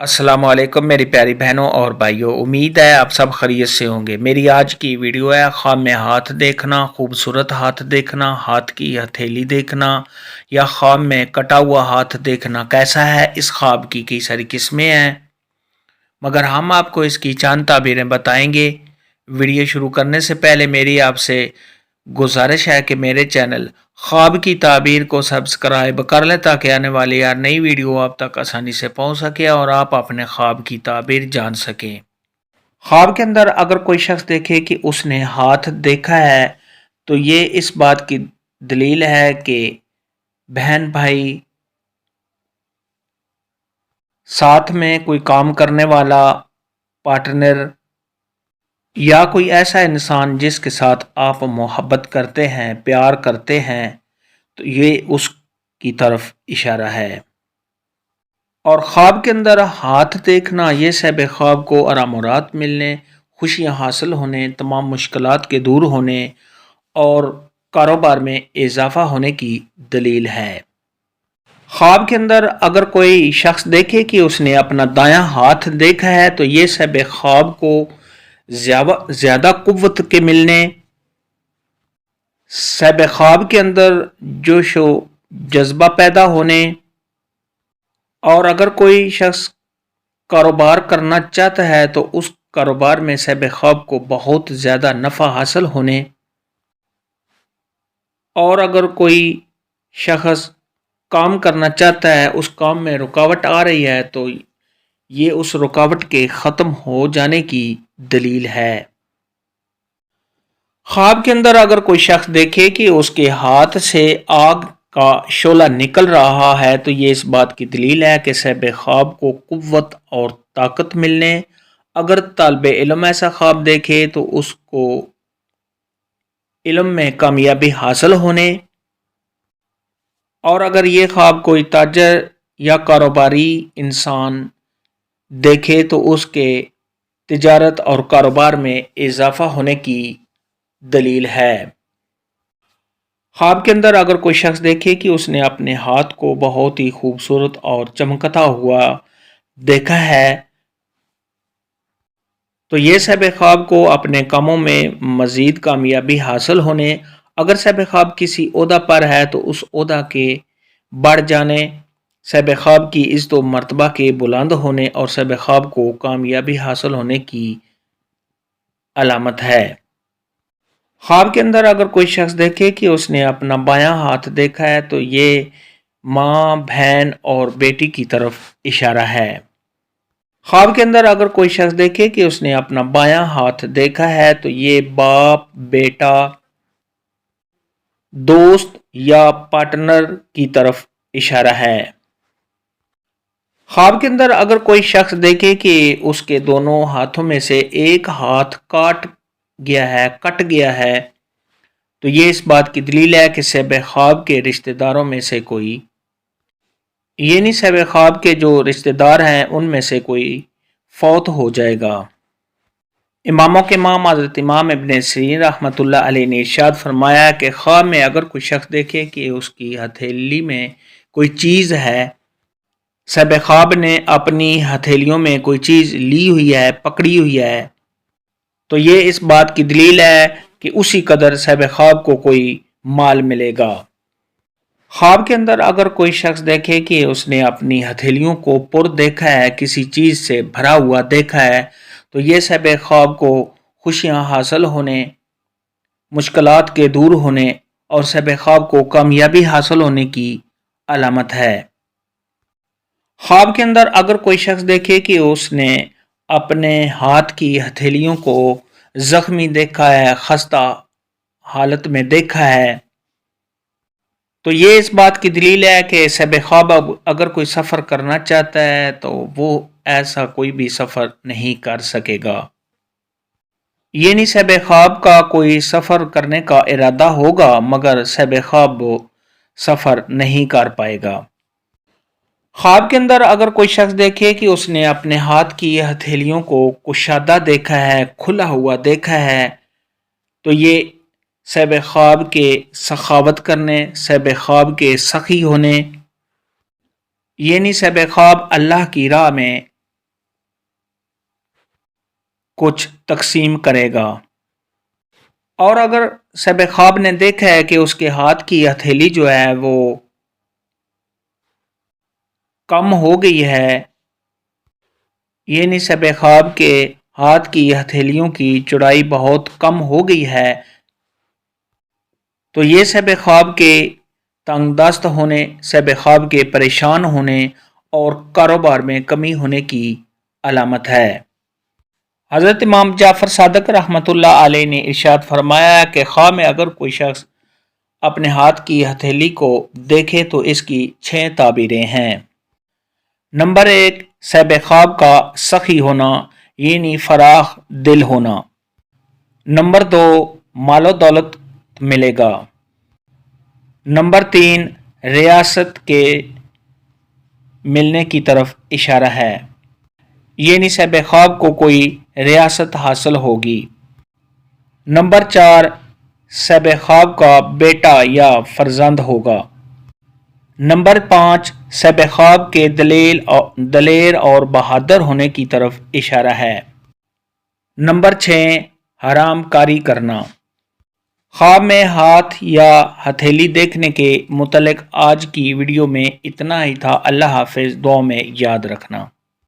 السلام علیکم میری پیاری بہنوں اور بھائیوں، امید ہے آپ سب خیریت سے ہوں گے۔ میری آج کی ویڈیو ہے خواب میں ہاتھ دیکھنا، خوبصورت ہاتھ دیکھنا، ہاتھ کی ہتھیلی دیکھنا یا خواب میں کٹا ہوا ہاتھ دیکھنا کیسا ہے۔ اس خواب کی کئی ساری قسمیں ہیں مگر ہم آپ کو اس کی چند تعبیریں بتائیں گے۔ ویڈیو شروع کرنے سے پہلے میری آپ سے گزارش ہے کہ میرے چینل خواب کی تعبیر کو سبسکرائب کر لیں تاکہ آنے والی ہر نئی ویڈیو آپ تک آسانی سے پہنچ سکے اور آپ اپنے خواب کی تعبیر جان سکیں۔ خواب کے اندر اگر کوئی شخص دیکھے کہ اس نے ہاتھ دیکھا ہے تو یہ اس بات کی دلیل ہے کہ بہن بھائی، ساتھ میں کوئی کام کرنے والا، پارٹنر یا کوئی ایسا انسان جس کے ساتھ آپ محبت کرتے ہیں، پیار کرتے ہیں، تو یہ اس کی طرف اشارہ ہے۔ اور خواب کے اندر ہاتھ دیکھنا یہ صاحب خواب کو آرام و راحت ملنے، خوشیاں حاصل ہونے، تمام مشکلات کے دور ہونے اور کاروبار میں اضافہ ہونے کی دلیل ہے۔ خواب کے اندر اگر کوئی شخص دیکھے کہ اس نے اپنا دایاں ہاتھ دیکھا ہے تو یہ صاحب خواب کو زیادہ قوت کے ملنے، صاحب خواب کے اندر جوش و جذبہ پیدا ہونے، اور اگر کوئی شخص کاروبار کرنا چاہتا ہے تو اس کاروبار میں صاحب خواب کو بہت زیادہ نفع حاصل ہونے، اور اگر کوئی شخص کام کرنا چاہتا ہے، اس کام میں رکاوٹ آ رہی ہے تو یہ اس رکاوٹ کے ختم ہو جانے کی دلیل ہے۔ خواب کے اندر اگر کوئی شخص دیکھے کہ اس کے ہاتھ سے آگ کا شعلہ نکل رہا ہے تو یہ اس بات کی دلیل ہے کہ صاحب خواب کو قوت اور طاقت ملنے۔ اگر طالب علم ایسا خواب دیکھے تو اس کو علم میں کامیابی حاصل ہونے، اور اگر یہ خواب کوئی تاجر یا کاروباری انسان دیکھے تو اس کے تجارت اور کاروبار میں اضافہ ہونے کی دلیل ہے۔ خواب کے اندر اگر کوئی شخص دیکھے کہ اس نے اپنے ہاتھ کو بہت ہی خوبصورت اور چمکتا ہوا دیکھا ہے تو یہ صاحب خواب کو اپنے کاموں میں مزید کامیابی حاصل ہونے، اگر صاحب خواب کسی عہدہ پر ہے تو اس عہدہ کے بڑھ جانے، صاحب خواب کی عزت و مرتبہ کے بلند ہونے اور صاحب خواب کو کامیابی حاصل ہونے کی علامت ہے۔ خواب کے اندر اگر کوئی شخص دیکھے کہ اس نے اپنا بایاں ہاتھ دیکھا ہے تو یہ ماں، بہن اور بیٹی کی طرف اشارہ ہے۔ خواب کے اندر اگر کوئی شخص دیکھے کہ اس نے اپنا بایاں ہاتھ دیکھا ہے تو یہ باپ، بیٹا، دوست یا پارٹنر کی طرف اشارہ ہے۔ خواب کے اندر اگر کوئی شخص دیکھے کہ اس کے دونوں ہاتھوں میں سے ایک ہاتھ کٹ گیا ہے تو یہ اس بات کی دلیل ہے کہ صاحب خواب کے رشتہ داروں میں سے کوئی، یعنی صاحب خواب کے جو رشتہ دار ہیں ان میں سے کوئی فوت ہو جائے گا۔ اماموں کے امام حضرت امام ابن سیرین رحمۃ اللہ علیہ نے ارشاد فرمایا کہ خواب میں اگر کوئی شخص دیکھے کہ اس کی ہتھیلی میں کوئی چیز ہے، صاحب خواب نے اپنی ہتھیلیوں میں کوئی چیز لی ہوئی ہے، پکڑی ہوئی ہے، تو یہ اس بات کی دلیل ہے کہ اسی قدر صاحب خواب کو کوئی مال ملے گا۔ خواب کے اندر اگر کوئی شخص دیکھے کہ اس نے اپنی ہتھیلیوں کو پر دیکھا ہے، کسی چیز سے بھرا ہوا دیکھا ہے، تو یہ صاحب خواب کو خوشیاں حاصل ہونے، مشکلات کے دور ہونے اور صاحب خواب کو کامیابی حاصل ہونے کی علامت ہے۔ خواب کے اندر اگر کوئی شخص دیکھے کہ اس نے اپنے ہاتھ کی ہتھیلیوں کو زخمی دیکھا ہے، خستہ حالت میں دیکھا ہے، تو یہ اس بات کی دلیل ہے کہ صاحب خواب اگر کوئی سفر کرنا چاہتا ہے تو وہ ایسا کوئی بھی سفر نہیں کر سکے گا، یعنی صاحب خواب کا کوئی سفر کرنے کا ارادہ ہوگا مگر صاحب خواب وہ سفر نہیں کر پائے گا۔ خواب کے اندر اگر کوئی شخص دیکھے کہ اس نے اپنے ہاتھ کی ہتھیلیوں کو کشادہ دیکھا ہے، کھلا ہوا دیکھا ہے، تو یہ صاحب خواب کے سخاوت کرنے، صاحب خواب کے سخی ہونے، یعنی صاحب خواب اللہ کی راہ میں کچھ تقسیم کرے گا۔ اور اگر صاحب خواب نے دیکھا ہے کہ اس کے ہاتھ کی ہتھیلی جو ہے وہ کم ہو گئی ہے، یعنی صاحب خواب کے ہاتھ کی ہتھیلیوں کی چوڑائی بہت کم ہو گئی ہے، تو یہ صاحب خواب کے تنگ دست ہونے، صاحب خواب کے پریشان ہونے اور کاروبار میں کمی ہونے کی علامت ہے۔ حضرت امام جعفر صادق رحمۃ اللہ علیہ نے ارشاد فرمایا کہ خواب میں اگر کوئی شخص اپنے ہاتھ کی ہتھیلی کو دیکھے تو اس کی 6 تعبیریں ہیں۔ نمبر 1، صاحب خواب کا سخی ہونا یعنی فراخ دل ہونا۔ نمبر 2، مال و دولت ملے گا۔ نمبر 3، ریاست کے ملنے کی طرف اشارہ ہے، یعنی صاحب خواب کو کوئی ریاست حاصل ہوگی۔ نمبر 4، صاحب خواب کا بیٹا یا فرزند ہوگا۔ نمبر 5، صاحب خواب کے دلیر اور بہادر ہونے کی طرف اشارہ ہے۔ نمبر 6، حرام کاری کرنا۔ خواب میں ہاتھ یا ہتھیلی دیکھنے کے متعلق آج کی ویڈیو میں اتنا ہی تھا۔ اللہ حافظ، دعا میں یاد رکھنا۔